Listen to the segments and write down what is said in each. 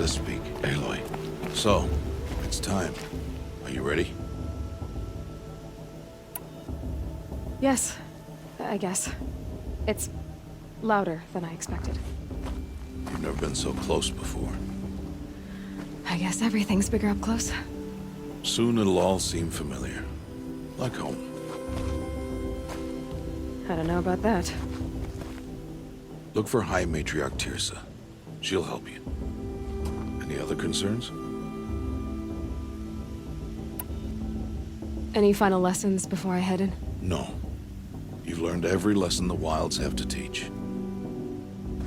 Let us speak, Aloy. So, it's time. Are you ready? Yes, I guess. It's louder than I expected. You've never been so close before. I guess everything's bigger up close. Soon it'll all seem familiar. Like home. I don't know about that. Look for High Matriarch Tirsa. She'll help you. Any other concerns? Any final lessons before I head in? No. You've learned every lesson the Wilds have to teach.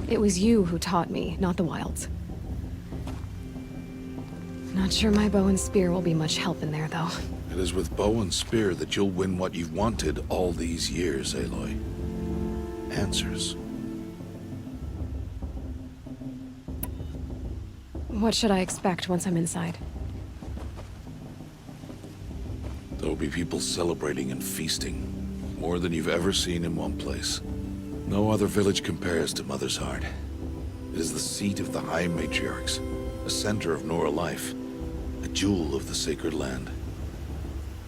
It was you who taught me, not the Wilds. Not sure my bow and spear will be much help in there, though. It is with bow and spear that you'll win what you've wanted all these years, Aloy. Answers. What should I expect once I'm inside? There'll be people celebrating and feasting. More than you've ever seen in one place. No other village compares to Mother's Heart. It is the seat of the High Matriarchs, a center of Nora life, a jewel of the sacred land.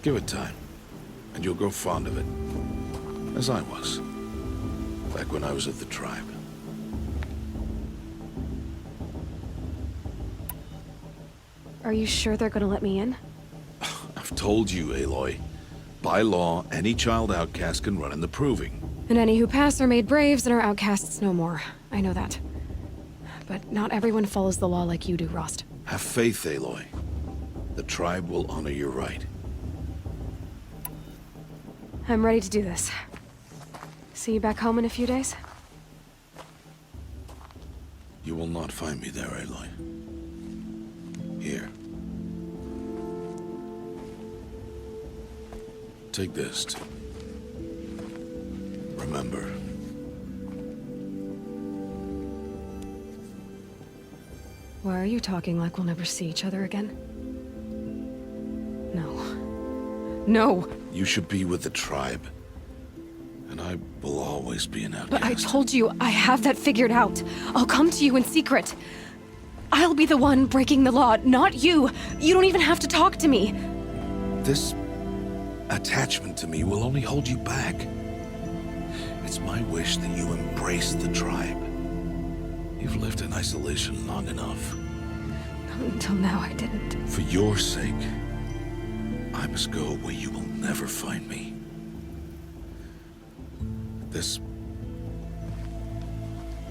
Give it time, and you'll grow fond of it. As I was, back when I was of the tribe. Are you sure they're gonna let me in? I've told you, Aloy. By law, any child outcast can run in the Proving. And any who pass are made braves and are outcasts no more. I know that. But not everyone follows the law like you do, Rost. Have faith, Aloy. The tribe will honor your right. I'm ready to do this. See you back home in a few days? You will not find me there, Aloy. Here. Take this to remember. Why are you talking like we'll never see each other again? No. No! You should be with the tribe. And I will always be an outcast. But I told you, I have that figured out. I'll come to you in secret. I'll be the one breaking the law, not you. You don't even have to talk to me. This attachment to me will only hold you back. It's my wish that you embrace the tribe. You've lived in isolation long enough. Until now, I didn't. For your sake, I must go where you will never find me. This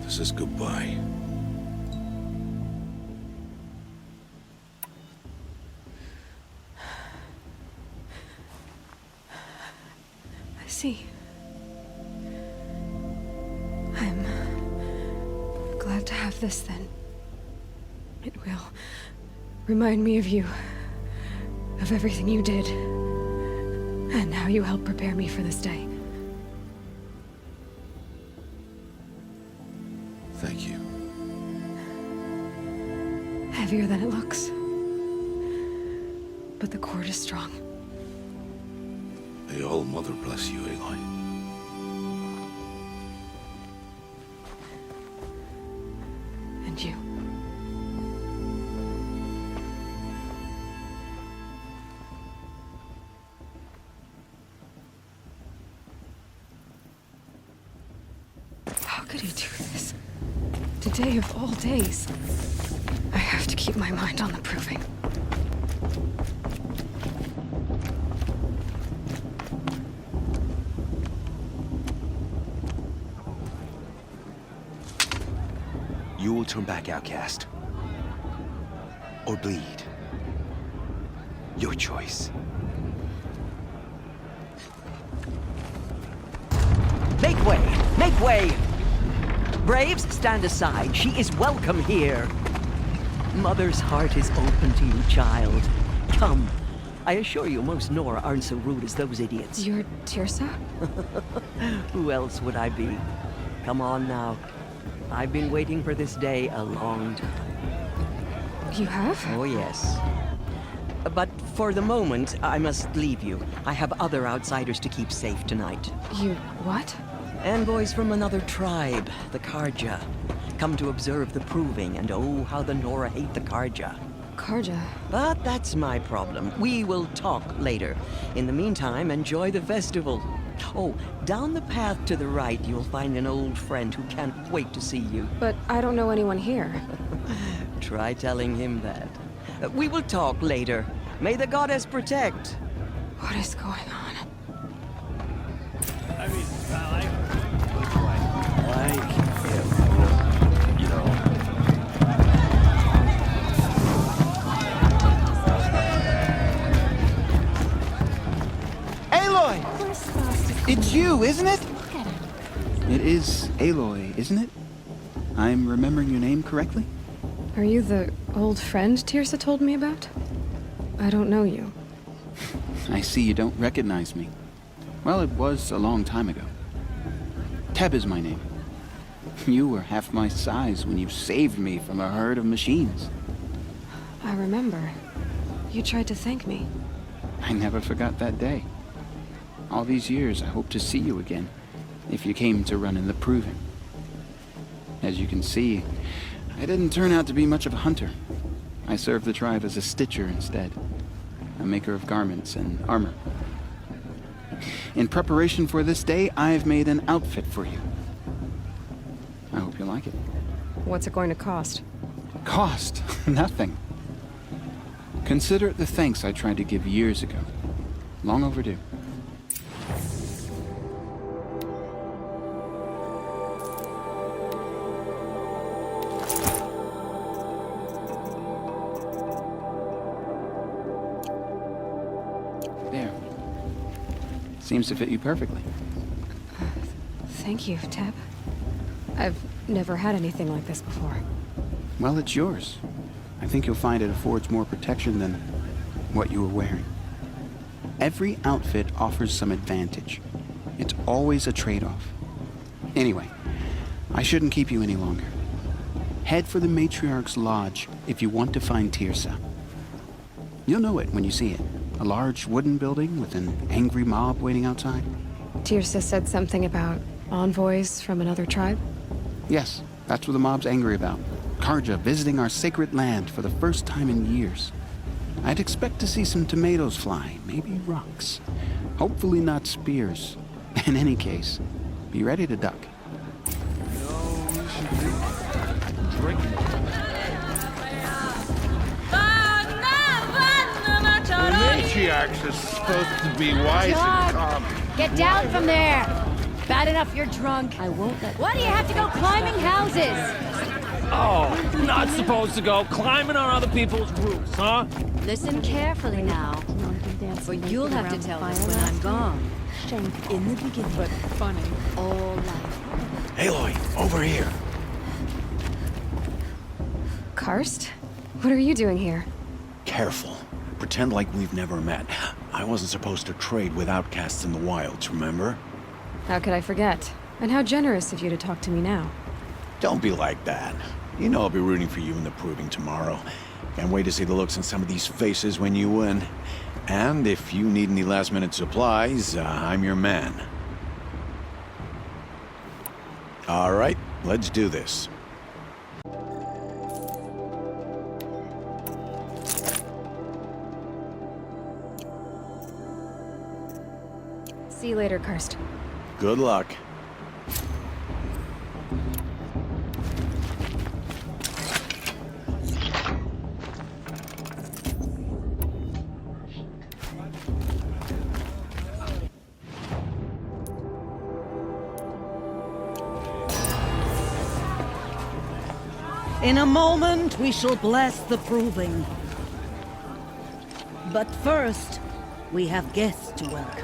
is goodbye. I see. I'm glad to have this then. It will remind me of you, of everything you did, and how you helped prepare me for this day. Thank you. Heavier than it looks. But the cord is strong. May All Mother bless you, Aloy. And you. How could he do this? Today of all days. I have to keep my mind on the Proving. You will turn back, outcast. Or bleed. Your choice. Make way! Make way! Braves, stand aside. She is welcome here. Mother's heart is open to you, child. Come. I assure you, most Nora aren't so rude as those idiots. You're Tirsa? Who else would I be? Come on now. I've been waiting for this day a long time. You have? Oh, yes. But for the moment, I must leave you. I have other outsiders to keep safe tonight. You what? Envoys from another tribe, the Karja. Come to observe the proving, and oh, how the Nora hate the Karja. Karja. But that's my problem. We will talk later. In the meantime, enjoy the festival. Oh, down the path to the right, you'll find an old friend who can't wait to see you. But I don't know anyone here. Try telling him that. We will talk later. May the goddess protect. What is going on? Aloy! It's you, isn't it? It is Aloy, isn't it? I'm remembering your name correctly? Are you the old friend Tirsa told me about? I don't know you. I see you don't recognize me. Well, it was a long time ago. Teb is my name. You were half my size when you saved me from a herd of machines. I remember. You tried to thank me. I never forgot that day. All these years, I hope to see you again, if you came to run in the proving. As you can see, I didn't turn out to be much of a hunter. I served the tribe as a stitcher instead, a maker of garments and armor. In preparation for this day, I've made an outfit for you. I hope you like it. What's it going to cost? Cost? Nothing. Consider it the thanks I tried to give years ago. Long overdue. There. Seems to fit you perfectly. Thank you, Teb. I've never had anything like this before. Well, it's yours. I think you'll find it affords more protection than what you were wearing. Every outfit offers some advantage. It's always a trade-off. Anyway, I shouldn't keep you any longer. Head for the Matriarch's Lodge if you want to find Tirsa. You'll know it when you see it. A large wooden building with an angry mob waiting outside. Tirsa said something about envoys from another tribe? Yes, that's what the mob's angry about. Karja visiting our sacred land for the first time in years. I'd expect to see some tomatoes fly, maybe rocks. Hopefully not spears. In any case, be ready to duck. The matriarchs are supposed to be wise and calm. Get down from there! Bad enough you're drunk. I won't let... Why do you have to go climbing houses? Oh, not supposed to go climbing on other people's roofs, huh? Listen carefully now, for you'll have to tell us when I'm gone. In the beginning, but funny. All life. Aloy, over here. Karst? What are you doing here? Careful. Pretend like we've never met. I wasn't supposed to trade with outcasts in the wilds, remember? How could I forget? And how generous of you to talk to me now. Don't be like that. You know I'll be rooting for you in the proving tomorrow. Can't wait to see the looks on some of these faces when you win. And if you need any last-minute supplies, I'm your man. All right, let's do this. See you later, Karst. Good luck. In a moment, we shall bless the proving. But first, we have guests to welcome.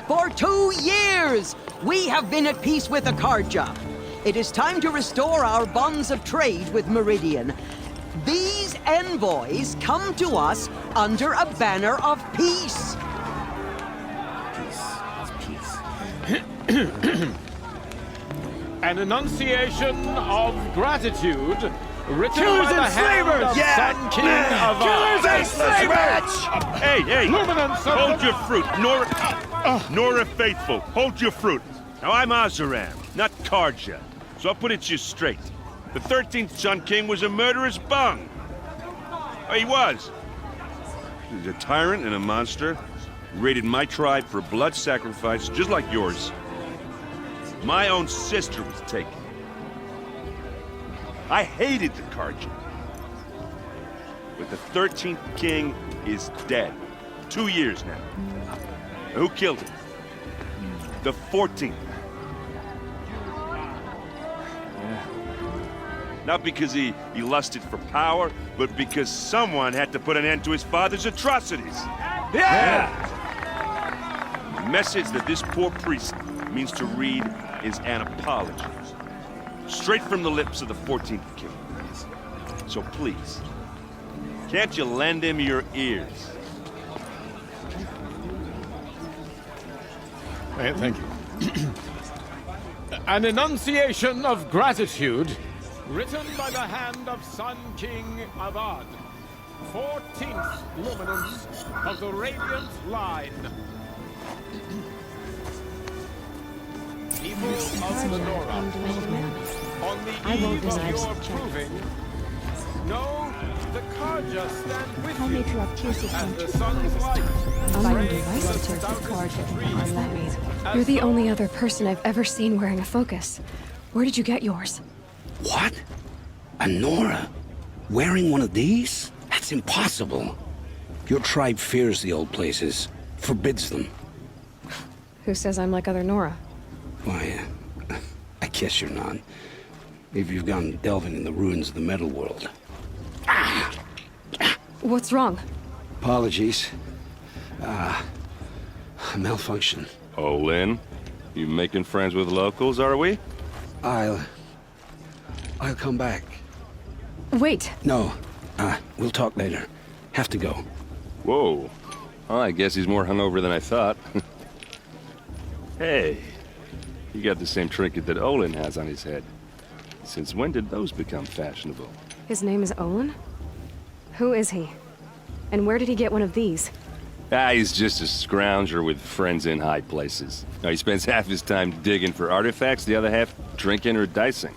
For 2 years, we have been at peace with the Karja. It is time to restore our bonds of trade with Meridian. These envoys come to us under a banner of peace. An enunciation of gratitude written Killers by the and hand slavers! of Yeah. Sun King of Killers and slavers! Hey, Luminance of hold the- your fruit. Nora Faithful, hold your fruit. Now I'm Azaram, not Karja. So I'll put it to you straight. The 13th Sun King was a murderous bung. Oh, he was. He was a tyrant and a monster. He raided my tribe for blood sacrifice, just like yours. My own sister was taken. I hated the Carja. But the 13th King is dead. 2 years now. Who killed him? The 14th. Not because he lusted for power, but because someone had to put an end to his father's atrocities. Yeah! The message that this poor priest means to read is an apology. Straight from the lips of the 14th King. So please, can't you lend him your ears? Thank you. An enunciation of gratitude written by the hand of Sun King Avad, 14th luminance of the Radiant Line. People of the Nora, on the eve of your proving, know the Carja stand with you as the sun's light. You're the only other person I've ever seen wearing a focus. Where did you get yours? What? A Nora? Wearing one of these? That's impossible. Your tribe fears the old places, forbids them. Who says I'm like other Nora? Why, I guess you're not. Maybe you've gone delving in the ruins of the metal world. What's wrong? Apologies. Malfunction. Oh, Lynn? You making friends with locals, are we? I'll come back. Wait. No. We'll talk later. Have to go. Whoa. Well, I guess he's more hungover than I thought. Hey. You got the same trinket that Olin has on his head. Since when did those become fashionable? His name is Olin? Who is he? And where did he get one of these? He's just a scrounger with friends in high places. Now, he spends half his time digging for artifacts, the other half drinking or dicing.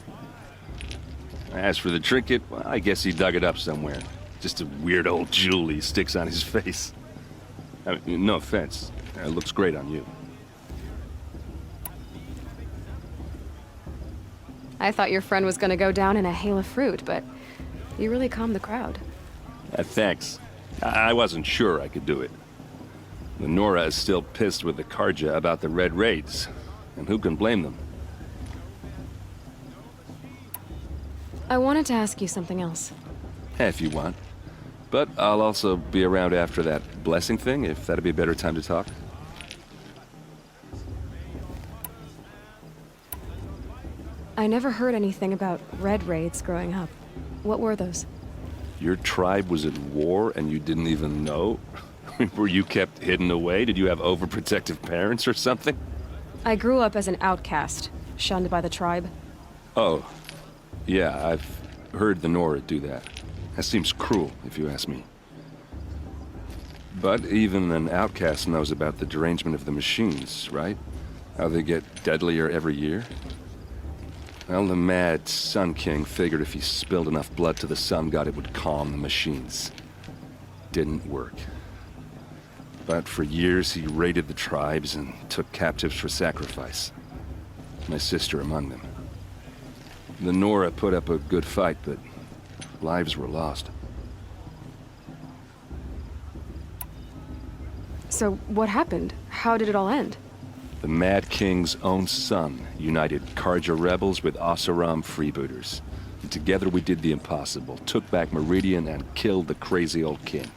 As for the trinket, well, I guess he dug it up somewhere. Just a weird old jewel he sticks on his face. I mean, no offense. It looks great on you. I thought your friend was gonna go down in a hail of fruit, but you really calmed the crowd. Thanks. I wasn't sure I could do it. The Nora is still pissed with the Carja about the Red Raids, and who can blame them? I wanted to ask you something else. If you want. But I'll also be around after that blessing thing, if that'd be a better time to talk. I never heard anything about Red Raids growing up. What were those? Your tribe was at war and you didn't even know? Were you kept hidden away? Did you have overprotective parents or something? I grew up as an outcast, shunned by the tribe. Oh. Yeah, I've heard the Nora do that. That seems cruel, if you ask me. But even an outcast knows about the derangement of the machines, right? How they get deadlier every year? Well, the mad Sun King figured if he spilled enough blood to the Sun God, it would calm the machines. Didn't work. But for years, he raided the tribes and took captives for sacrifice. My sister among them. The Nora put up a good fight, but lives were lost. So what happened? How did it all end? The Mad King's own son united Carja rebels with Oseram freebooters. And together we did the impossible, took back Meridian and killed the crazy old king.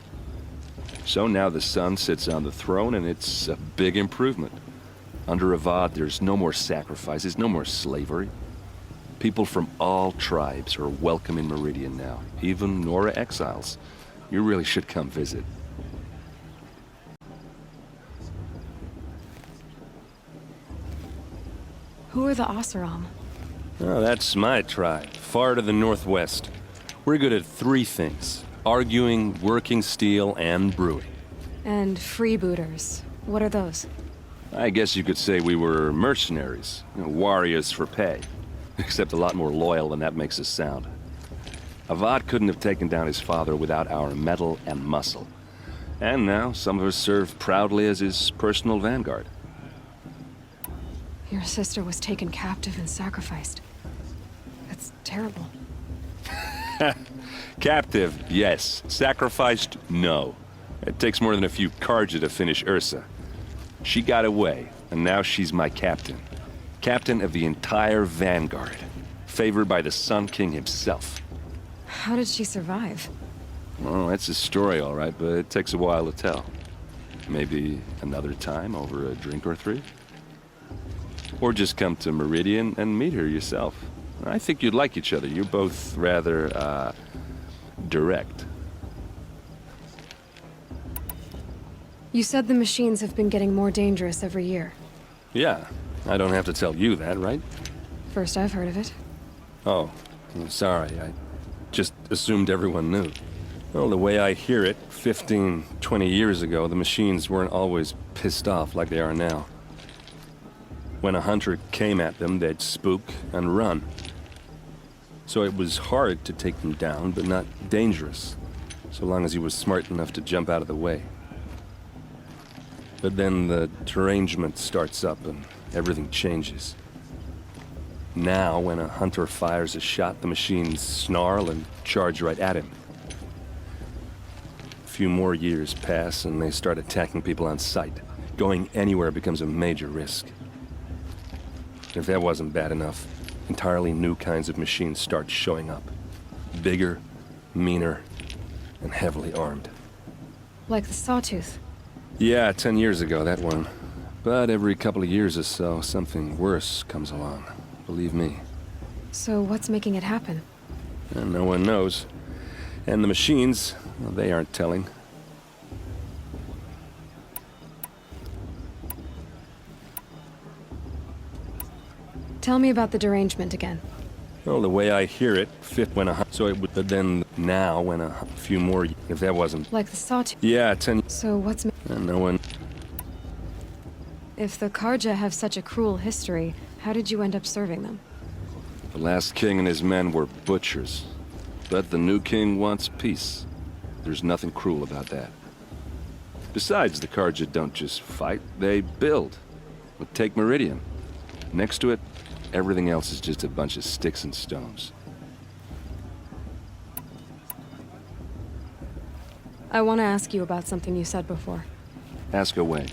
So now the son sits on the throne and it's a big improvement. Under Avad, there's no more sacrifices, no more slavery. People from all tribes are welcome in Meridian now, even Nora exiles. You really should come visit. Who are the Oseram? Oh, that's my tribe, far to the northwest. We're good at 3 things: arguing, working steel, and brewing. And freebooters. What are those? I guess you could say we were mercenaries, warriors for pay. except a lot more loyal than that makes us sound. Avad couldn't have taken down his father without our metal and muscle. And now some of us serve proudly as his personal vanguard. Your sister was taken captive and sacrificed. That's terrible. Captive, yes. Sacrificed, no. It takes more than a few Karja to finish Ursa. She got away, and now she's my captain. Captain of the entire vanguard. Favored by the Sun King himself. How did she survive? Well, that's a story, all right, but it takes a while to tell. Maybe another time over a drink or three? Or just come to Meridian and meet her yourself. I think you'd like each other. You're both rather, direct. You said the machines have been getting more dangerous every year. Yeah, I don't have to tell you that, right? First I've heard of it. Oh, I'm sorry. I just assumed everyone knew. Well, the way I hear it, 15, 20 years ago, the machines weren't always pissed off like they are now. When a hunter came at them, they'd spook and run. So it was hard to take them down, but not dangerous, so long as he was smart enough to jump out of the way. But then the derangement starts up and everything changes. Now, when a hunter fires a shot, the machines snarl and charge right at him. A few more years pass and they start attacking people on sight. Going anywhere becomes a major risk. If that wasn't bad enough, entirely new kinds of machines start showing up. Bigger, meaner, and heavily armed. Like the Sawtooth. Yeah, 10 years ago, that one. But every couple of years or so, something worse comes along. Believe me. So what's making it happen? And no one knows. And the machines, well, they aren't telling. Tell me about the derangement again. Well, the way I hear it, so it would, but then now when a few more, if that wasn't... Like the Sawtooth? Yeah, 10... So what's... And no one... If the Karja have such a cruel history, how did you end up serving them? The last king and his men were butchers. But the new king wants peace. There's nothing cruel about that. Besides, the Karja don't just fight, they build. But take Meridian. Next to it, everything else is just a bunch of sticks and stones. I want to ask you about something you said before. Ask away.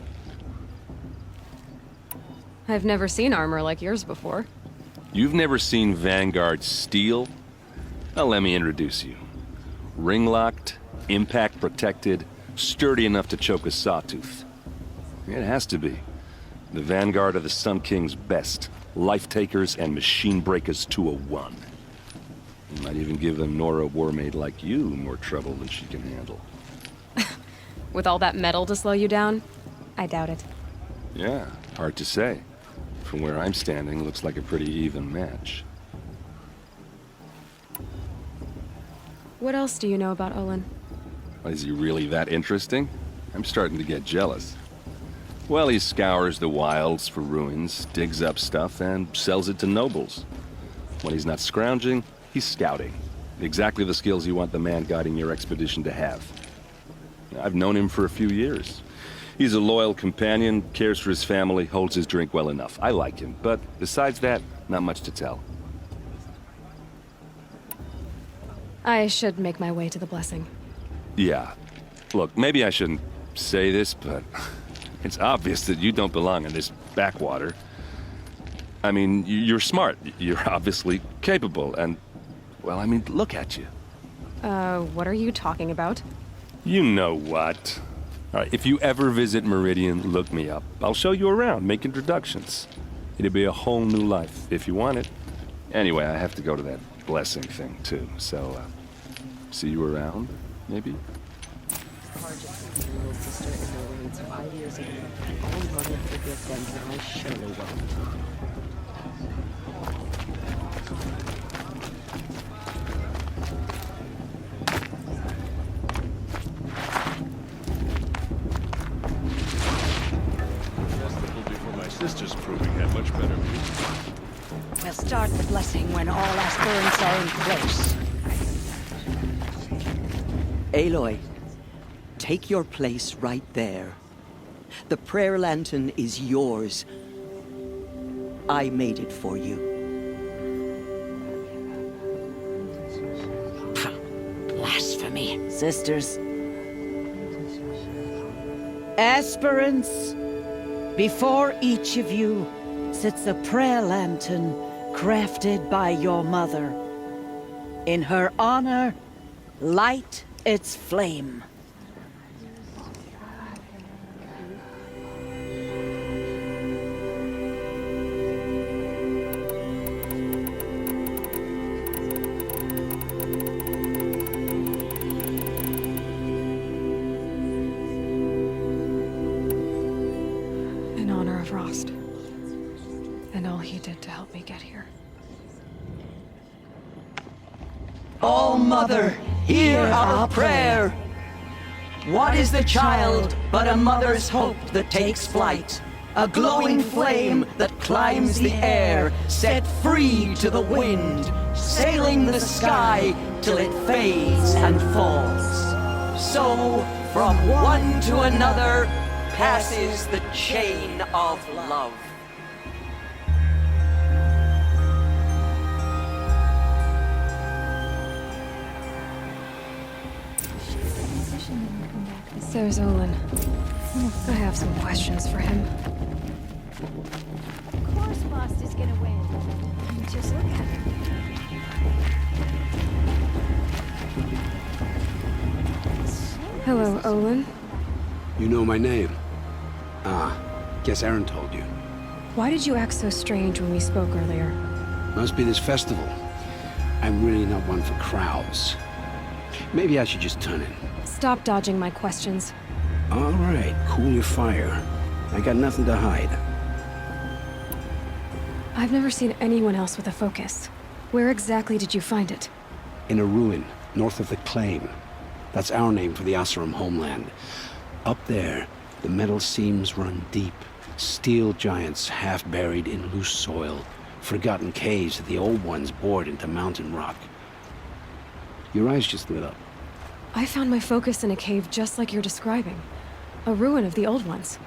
I've never seen armor like yours before. You've never seen Vanguard steel? Well, let me introduce you. Ring-locked, impact-protected, sturdy enough to choke a sawtooth. It has to be. The Vanguard of the Sun King's best. Life-takers and machine-breakers to a one. You might even give a Nora warmaid like you more trouble than she can handle. With all that metal to slow you down? I doubt it. Yeah, hard to say. From where I'm standing, looks like a pretty even match. What else do you know about Olin? Is he really that interesting? I'm starting to get jealous. Well, he scours the wilds for ruins, digs up stuff, and sells it to nobles. When he's not scrounging, he's scouting. Exactly the skills you want the man guiding your expedition to have. I've known him for a few years. He's a loyal companion, cares for his family, holds his drink well enough. I like him, but besides that, not much to tell. I should make my way to the blessing. Yeah. Look, maybe I shouldn't say this, but it's obvious that you don't belong in this backwater. I mean, you're smart. You're obviously capable, and, well, I mean, look at you. What are you talking about? You know what. All right, if you ever visit Meridian, look me up. I'll show you around, make introductions. It'll be a whole new life, if you want it. Anyway, I have to go to that blessing thing, too, so, see you around, maybe? Little sister in the woods 5 years ago. All mother forgive them, and I surely will. Sister's proving had much better views. We'll start with blessing when all aspirants are in place. Aloy, take your place right there. The prayer lantern is yours. I made it for you. Blasphemy, sisters. Aspirants, before each of you sits a prayer lantern crafted by your mother. In her honor, light its flame. In honor of Rost. And all he did to help me get here. All Mother, hear our prayer. What is the child but a mother's hope that takes flight? A glowing flame that climbs the air, set free to the wind, sailing the sky till it fades and falls. So, from one to another, passes the chain of love. There's Olin. I have some questions for him. Of course Foster's gonna win. Just look at him. Hello, Olin. You know my name? Ah, guess Aaron told you. Why did you act so strange when we spoke earlier? Must be this festival. I'm really not one for crowds. Maybe I should just turn in. Stop dodging my questions. All right, cool your fire. I got nothing to hide. I've never seen anyone else with a focus. Where exactly did you find it? In a ruin, north of the Claim. That's our name for the Oseram homeland. Up there, the metal seams run deep. Steel giants half buried in loose soil. Forgotten caves that the old ones bored into mountain rock. Your eyes just lit up. I found my focus in a cave just like you're describing. A ruin of the old ones.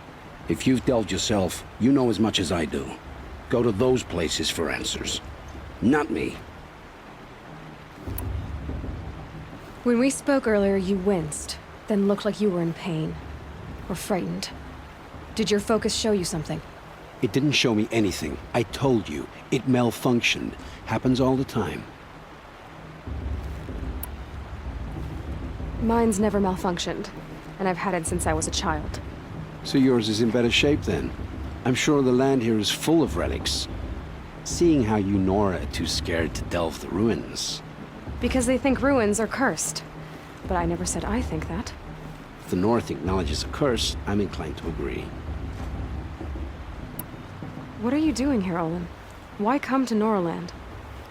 If you've delved yourself, you know as much as I do. Go to those places for answers. Not me. When we spoke earlier, you winced, then looked like you were in pain. Or frightened. Did your focus show you something? It didn't show me anything. I told you. It malfunctioned. Happens all the time. Mine's never malfunctioned, and I've had it since I was a child. So yours is in better shape then. I'm sure the land here is full of relics. Seeing how you Nora are too scared to delve the ruins. Because they think ruins are cursed. But I never said I think that. If the North acknowledges a curse, I'm inclined to agree. What are you doing here, Olin? Why come to Noraland?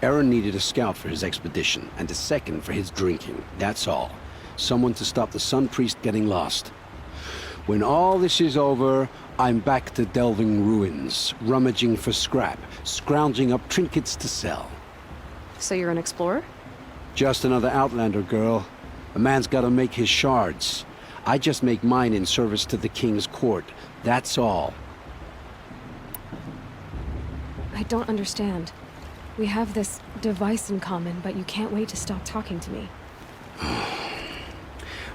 Aaron needed a scout for his expedition, and a second for his drinking. That's all. Someone to stop the Sun Priest getting lost. When all this is over, I'm back to delving ruins, rummaging for scrap, scrounging up trinkets to sell. So you're an explorer? Just another Outlander, girl. A man's gotta make his shards. I just make mine in service to the King's court. That's all. I don't understand. We have this device in common, but you can't wait to stop talking to me.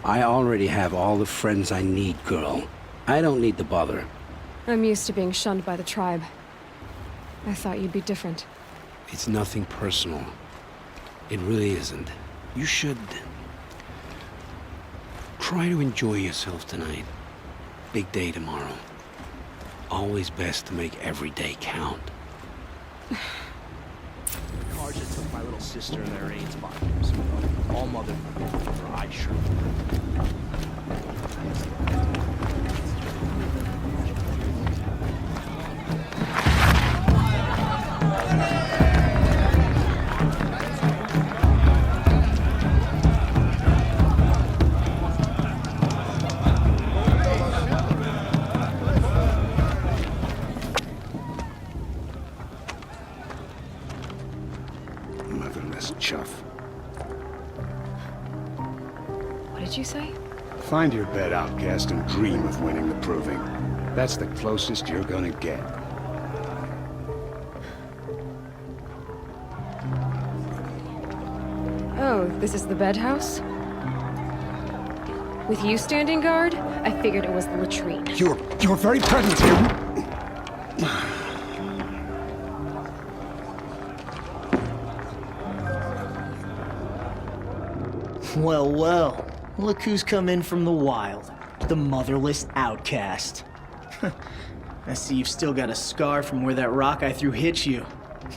I already have all the friends I need, girl. I don't need the bother. I'm used to being shunned by the tribe. I thought you'd be different. It's nothing personal. It really isn't. You should... try to enjoy yourself tonight. Big day tomorrow. Always best to make every day count. Cars that took my little sister and their AIDS box. All Mother for eye shirt. Outcast chuff. What did you say? Find your bed, Outcast, and dream of winning the proving. That's the closest you're gonna get. Oh, this is the bed house? With you standing guard, I figured it was the latrine. Your very presence here... Well, well. Look who's come in from the wild. The motherless outcast. I see you've still got a scar from where that rock I threw hit you.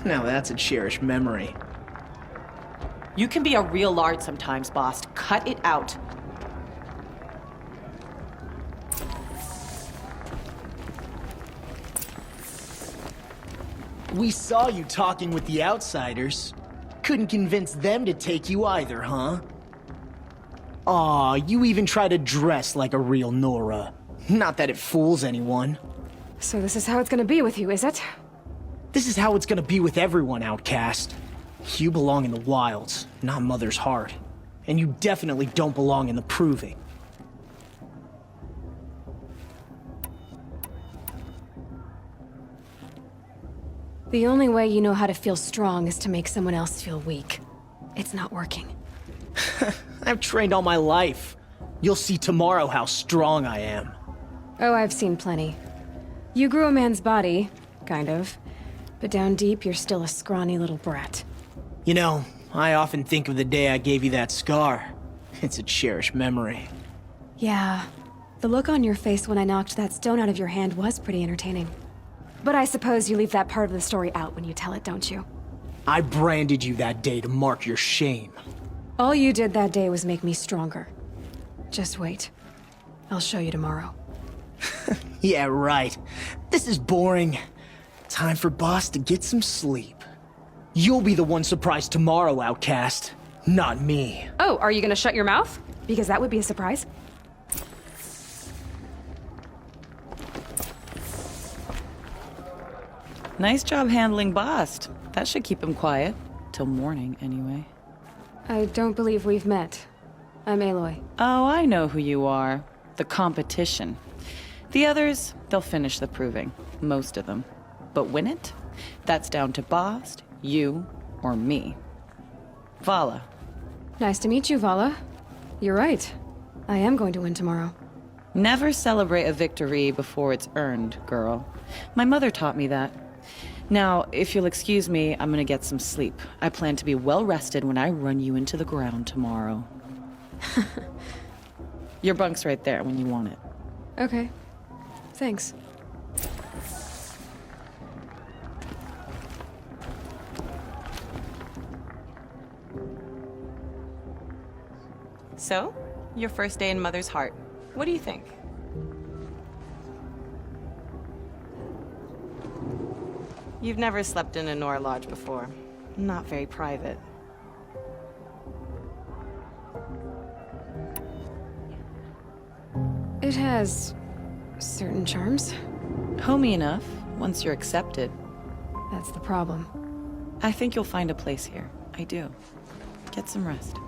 Now that's a cherished memory. You can be a real lard sometimes, boss. Cut it out. We saw you talking with the outsiders. Couldn't convince them to take you either, huh? Aw, you even try to dress like a real Nora. Not that it fools anyone. So this is how it's gonna be with you, is it? This is how it's gonna be with everyone, outcast. You belong in the wilds, not Mother's Heart. And you definitely don't belong in the proving. The only way you know how to feel strong is to make someone else feel weak. It's not working. I've trained all my life. You'll see tomorrow how strong I am. Oh, I've seen plenty. You grew a man's body, kind of. But down deep, you're still a scrawny little brat. You know, I often think of the day I gave you that scar. It's a cherished memory. Yeah. The look on your face when I knocked that stone out of your hand was pretty entertaining. But I suppose you leave that part of the story out when you tell it, don't you? I branded you that day to mark your shame. All you did that day was make me stronger. Just wait. I'll show you tomorrow. Yeah, right. This is boring. Time for Boss to get some sleep. You'll be the one surprised tomorrow, outcast. Not me. Oh, are you gonna shut your mouth? Because that would be a surprise. Nice job handling Bast. That should keep him quiet. Till morning, anyway. I don't believe we've met. I'm Aloy. Oh, I know who you are. The competition. The others, they'll finish the proving. Most of them. But win it? That's down to Bast, you, or me. Vala. Nice to meet you, Vala. You're right. I am going to win tomorrow. Never celebrate a victory before it's earned, girl. My mother taught me that. Now, if you'll excuse me, I'm gonna get some sleep. I plan to be well rested when I run you into the ground tomorrow. Your bunk's right there when you want it. Okay. Thanks. So, your first day in Mother's Heart. What do you think? You've never slept in a Nora lodge before. Not very private. It has certain charms. Homey enough, once you're accepted. That's the problem. I think you'll find a place here. I do. Get some rest.